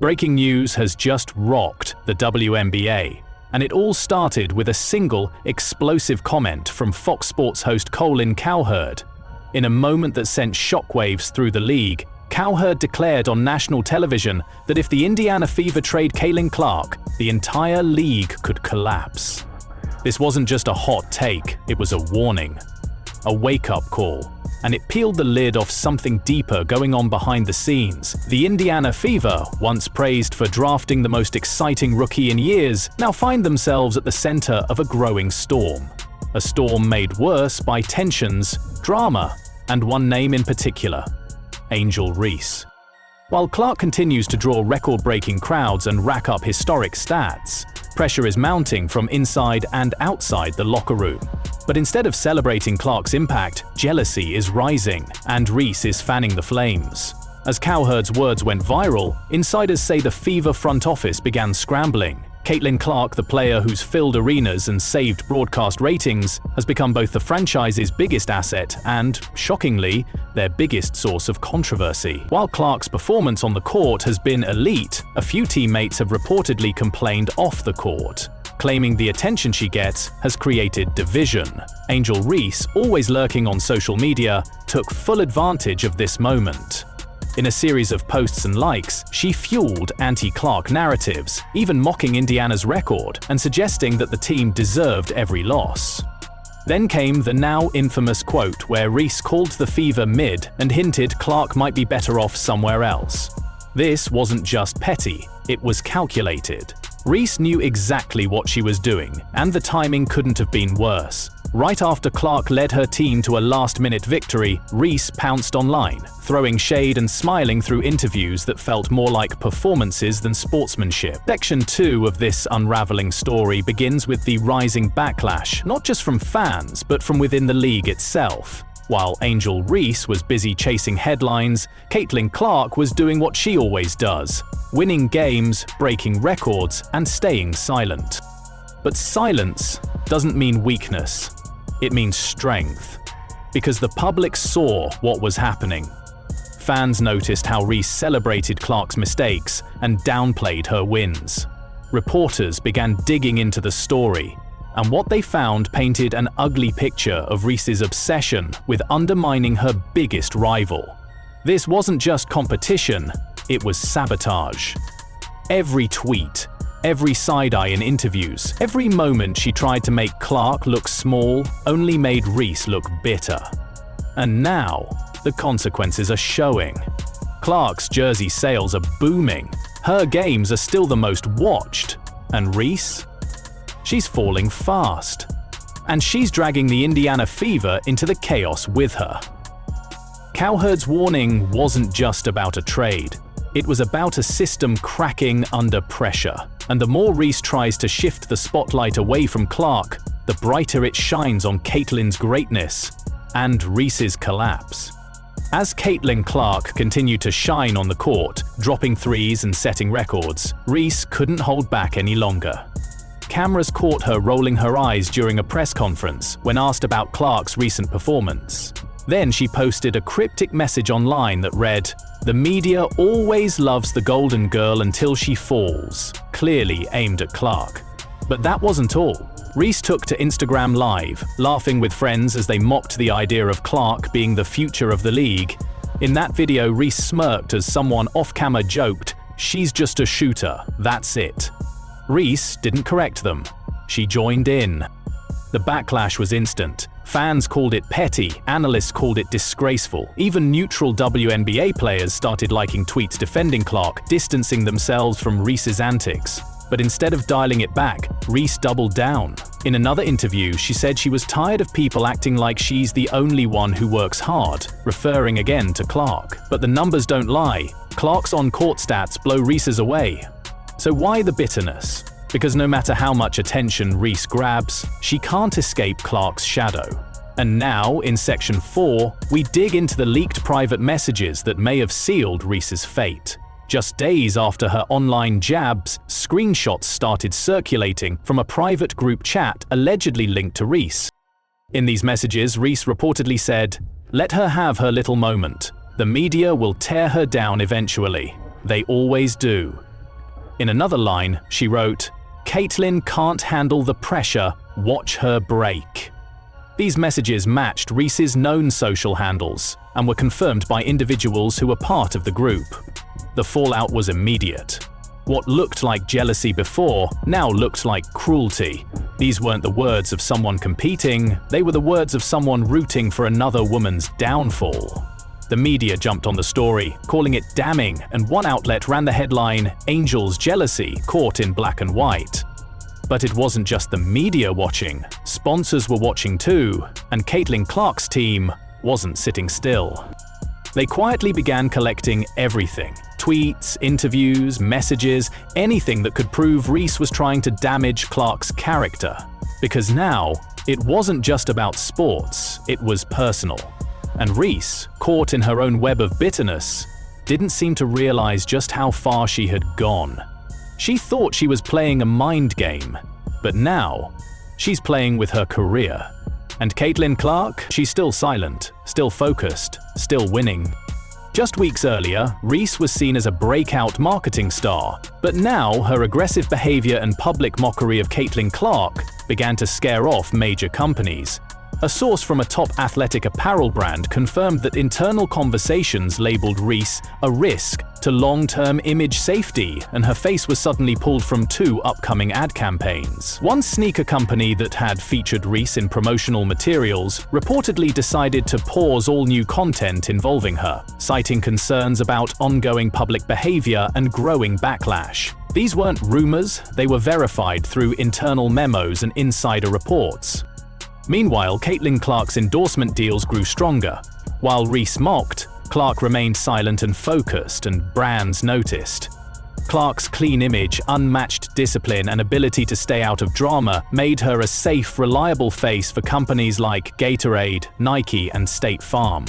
Breaking news has just rocked the WNBA, and it all started with a single, explosive comment from Fox Sports host Colin Cowherd. In a moment that sent shockwaves through the league, Cowherd declared on national television that if the Indiana Fever trade Caitlin Clark, the entire league could collapse. This wasn't just a hot take, it was a warning, a wake-up call, and it peeled the lid off something deeper going on behind the scenes. The Indiana Fever, once praised for drafting the most exciting rookie in years, now find themselves at the center of a growing storm. A storm made worse by tensions, drama, and one name in particular: Angel Reese. While Clark continues to draw record-breaking crowds and rack up historic stats, pressure is mounting from inside and outside the locker room. But instead of celebrating Clark's impact, jealousy is rising, and Reese is fanning the flames. As Cowherd's words went viral, insiders say the Fever front office began scrambling. Caitlin Clark, the player who's filled arenas and saved broadcast ratings, has become both the franchise's biggest asset and, shockingly, their biggest source of controversy. While Clark's performance on the court has been elite, a few teammates have reportedly complained off the court, claiming the attention she gets has created division. Angel Reese, always lurking on social media, took full advantage of this moment. In a series of posts and likes, she fueled anti-Clark narratives, even mocking Indiana's record and suggesting that the team deserved every loss. Then came the now infamous quote where Reese called the Fever mid and hinted Clark might be better off somewhere else. This wasn't just petty, it was calculated. Reese knew exactly what she was doing, and the timing couldn't have been worse. Right after Clark led her team to a last-minute victory, Reese pounced online, throwing shade and smiling through interviews that felt more like performances than sportsmanship. Section 2 of this unraveling story begins with the rising backlash, not just from fans, but from within the league itself. While Angel Reese was busy chasing headlines, Caitlin Clark was doing what she always does: winning games, breaking records, and staying silent. But silence doesn't mean weakness. It means strength. Because the public saw what was happening. Fans noticed how Reese celebrated Clark's mistakes and downplayed her wins. Reporters began digging into the story, and what they found painted an ugly picture of Reese's obsession with undermining her biggest rival. This wasn't just competition, it was sabotage. Every tweet, every side-eye in interviews, every moment she tried to make Clark look small only made Reese look bitter. And now, the consequences are showing. Clark's jersey sales are booming, her games are still the most watched, and Reese? She's falling fast. And she's dragging the Indiana Fever into the chaos with her. Cowherd's warning wasn't just about a trade. It was about a system cracking under pressure. And the more Reese tries to shift the spotlight away from Clark, the brighter it shines on Caitlin's greatness and Reese's collapse. As Caitlin Clark continued to shine on the court, dropping threes and setting records, Reese couldn't hold back any longer. Cameras caught her rolling her eyes during a press conference when asked about Clark's recent performance. Then she posted a cryptic message online that read, "The media always loves the golden girl until she falls," clearly aimed at Clark. But that wasn't all. Reese took to Instagram Live, laughing with friends as they mocked the idea of Clark being the future of the league. In that video, Reese smirked as someone off-camera joked, "She's just a shooter, that's it." Reese didn't correct them. She joined in. The backlash was instant. Fans called it petty, analysts called it disgraceful. Even neutral WNBA players started liking tweets defending Clark, distancing themselves from Reese's antics. But instead of dialing it back, Reese doubled down. In another interview, she said she was tired of people acting like she's the only one who works hard, referring again to Clark. But the numbers don't lie. Clark's on-court stats blow Reese's away. So why the bitterness? Because no matter how much attention Reese grabs, she can't escape Clark's shadow. And now, in Section 4, we dig into the leaked private messages that may have sealed Reese's fate. Just days after her online jabs, screenshots started circulating from a private group chat allegedly linked to Reese. In these messages, Reese reportedly said, "Let her have her little moment. The media will tear her down eventually. They always do. In another line, she wrote, "Caitlin can't handle the pressure, watch her break." These messages matched Reese's known social handles and were confirmed by individuals who were part of the group. The fallout was immediate. What looked like jealousy before now looked like cruelty. These weren't the words of someone competing, they were the words of someone rooting for another woman's downfall. The media jumped on the story, calling it damning, and one outlet ran the headline, "Angel's jealousy caught in black and white." But it wasn't just the media watching, sponsors were watching too, and Caitlin Clark's team wasn't sitting still. They quietly began collecting everything: tweets, interviews, messages, anything that could prove Reese was trying to damage Clark's character. Because now, it wasn't just about sports, it was personal. And Reese, caught in her own web of bitterness, didn't seem to realize just how far she had gone. She thought she was playing a mind game, but now, she's playing with her career. And Caitlin Clark, she's still silent, still focused, still winning. Just weeks earlier, Reese was seen as a breakout marketing star, but now her aggressive behavior and public mockery of Caitlin Clark began to scare off major companies. A source from a top athletic apparel brand confirmed that internal conversations labeled Reese a risk to long-term image safety, and her face was suddenly pulled from 2 upcoming ad campaigns. One sneaker company that had featured Reese in promotional materials reportedly decided to pause all new content involving her, citing concerns about ongoing public behavior and growing backlash. These weren't rumors, they were verified through internal memos and insider reports. Meanwhile, Caitlin Clark's endorsement deals grew stronger. While Reese mocked, Clark remained silent and focused, and brands noticed. Clark's clean image, unmatched discipline, and ability to stay out of drama made her a safe, reliable face for companies like Gatorade, Nike, and State Farm.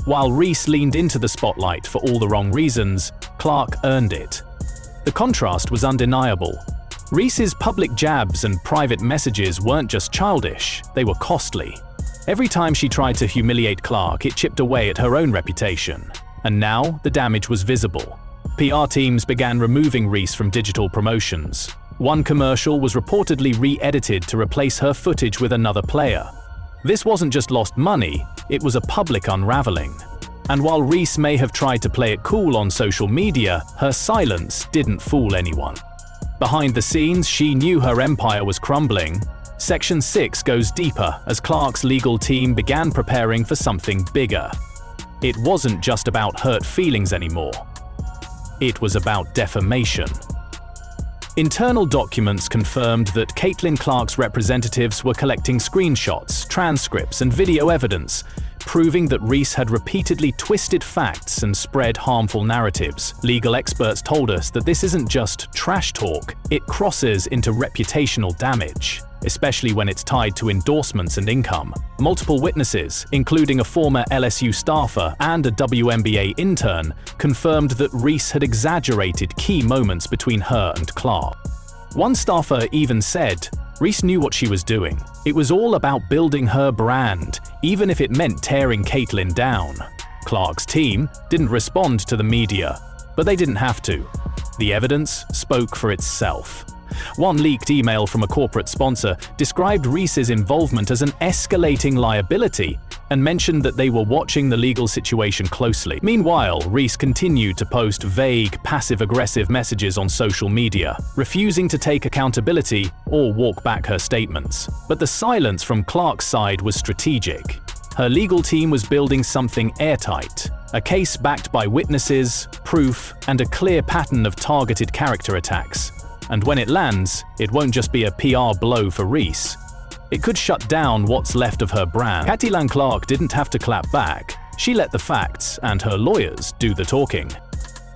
While Reese leaned into the spotlight for all the wrong reasons, Clark earned it. The contrast was undeniable. Reese's public jabs and private messages weren't just childish, they were costly. Every time she tried to humiliate Clark, it chipped away at her own reputation. And now, the damage was visible. PR teams began removing Reese from digital promotions. One commercial was reportedly re-edited to replace her footage with another player. This wasn't just lost money, it was a public unraveling. And while Reese may have tried to play it cool on social media, her silence didn't fool anyone. Behind the scenes, she knew her empire was crumbling. Section 6 goes deeper as Clark's legal team began preparing for something bigger. It wasn't just about hurt feelings anymore. It was about defamation. Internal documents confirmed that Caitlin Clark's representatives were collecting screenshots, transcripts, and video evidence, proving that Reese had repeatedly twisted facts and spread harmful narratives. Legal experts told us that this isn't just trash talk, it crosses into reputational damage, especially when it's tied to endorsements and income. Multiple witnesses, including a former LSU staffer and a WNBA intern, confirmed that Reese had exaggerated key moments between her and Clark. One staffer even said, Reese knew what she was doing. It was all about building her brand, even if it meant tearing Caitlin down. Clark's team didn't respond to the media, but they didn't have to. The evidence spoke for itself. One leaked email from a corporate sponsor described Reese's involvement as an escalating liability and mentioned that they were watching the legal situation closely. Meanwhile, Reese continued to post vague, passive-aggressive messages on social media, refusing to take accountability or walk back her statements. But the silence from Clark's side was strategic. Her legal team was building something airtight, a case backed by witnesses, proof, and a clear pattern of targeted character attacks. And when it lands, it won't just be a PR blow for Reese. It could shut down what's left of her brand. Caitlin Clark didn't have to clap back. She let the facts and her lawyers do the talking.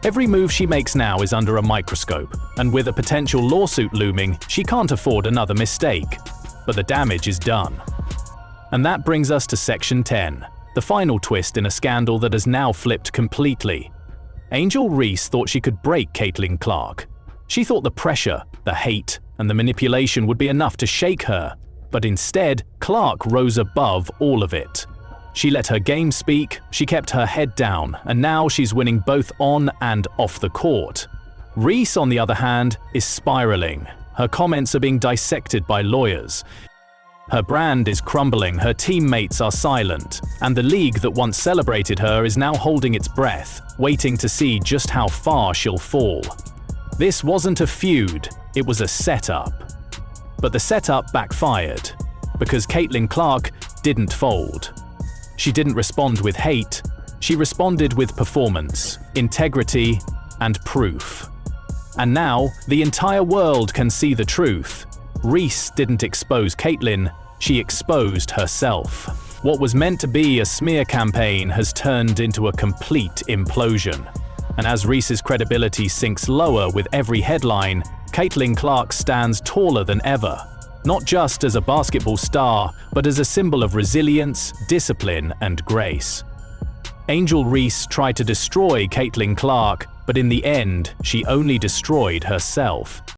Every move she makes now is under a microscope, and with a potential lawsuit looming, she can't afford another mistake. But the damage is done. And that brings us to Section 10, the final twist in a scandal that has now flipped completely. Angel Reese thought she could break Caitlin Clark. She thought the pressure, the hate, and the manipulation would be enough to shake her, but instead, Clark rose above all of it. She let her game speak, she kept her head down, and now she's winning both on and off the court. Reese, on the other hand, is spiraling. Her comments are being dissected by lawyers. Her brand is crumbling, her teammates are silent, and the league that once celebrated her is now holding its breath, waiting to see just how far she'll fall. This wasn't a feud, it was a setup. But the setup backfired, because Caitlin Clark didn't fold. She didn't respond with hate, she responded with performance, integrity, and proof. And now, the entire world can see the truth. Reese didn't expose Caitlin, she exposed herself. What was meant to be a smear campaign has turned into a complete implosion. And as Reese's credibility sinks lower with every headline, Caitlin Clark stands taller than ever. Not just as a basketball star, but as a symbol of resilience, discipline, and grace. Angel Reese tried to destroy Caitlin Clark, but in the end, she only destroyed herself.